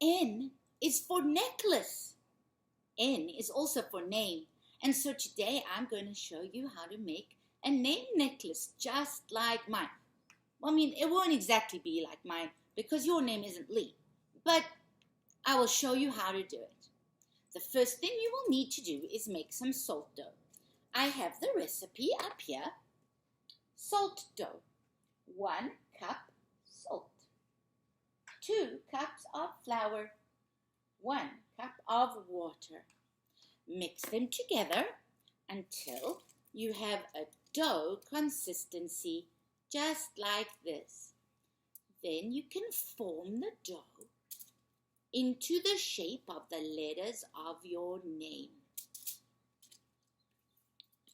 N is for necklace. N is also for name. And so today I'm going to show you how to make a name necklace just like mine. I mean, it won't exactly be like mine because your name isn't Lee, but I will show you how to do it. The first thing you will need to do is make some salt dough. I have the recipe up here. Salt dough. 1 cup salt. 2 cups of flour. 1 cup of water. Mix them together until you have a dough consistency just like this. Then you can form the dough into the shape of the letters of your name.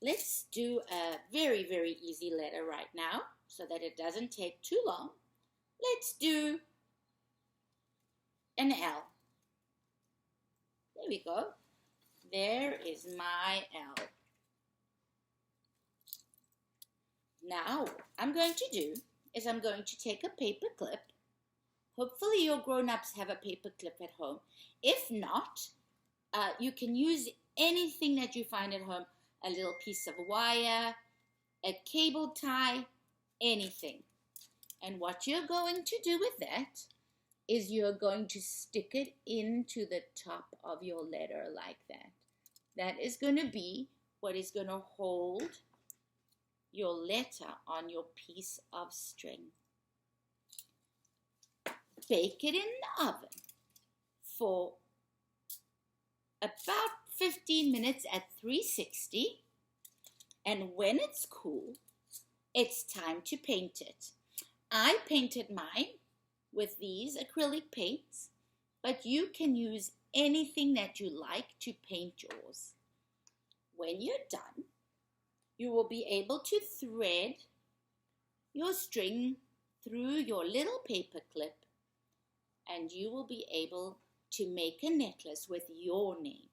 Let's do a very, very easy letter right now so that it doesn't take too long. Let's do an L. There we go. There is my L. Now, what I'm going to do is I'm going to take a paper clip. Hopefully your grown-ups have a paper clip at home. If not, you can use anything that you find at home. A little piece of wire, a cable tie, anything. And what you're going to do with that is you're going to stick it into the top of your letter like that. That is going to be what is going to hold your letter on your piece of string. Bake it in the oven for about 15 minutes at 360, and when it's cool, it's time to paint it. I painted mine with these acrylic paints, but you can use anything that you like to paint yours. When you're done, you will be able to thread your string through your little paper clip, and you will be able to make a necklace with your name.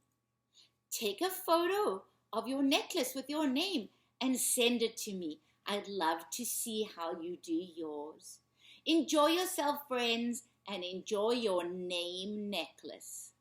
Take a photo of your necklace with your name and send it to me. I'd love to see how you do yours. Enjoy yourself, friends, and enjoy your name necklace.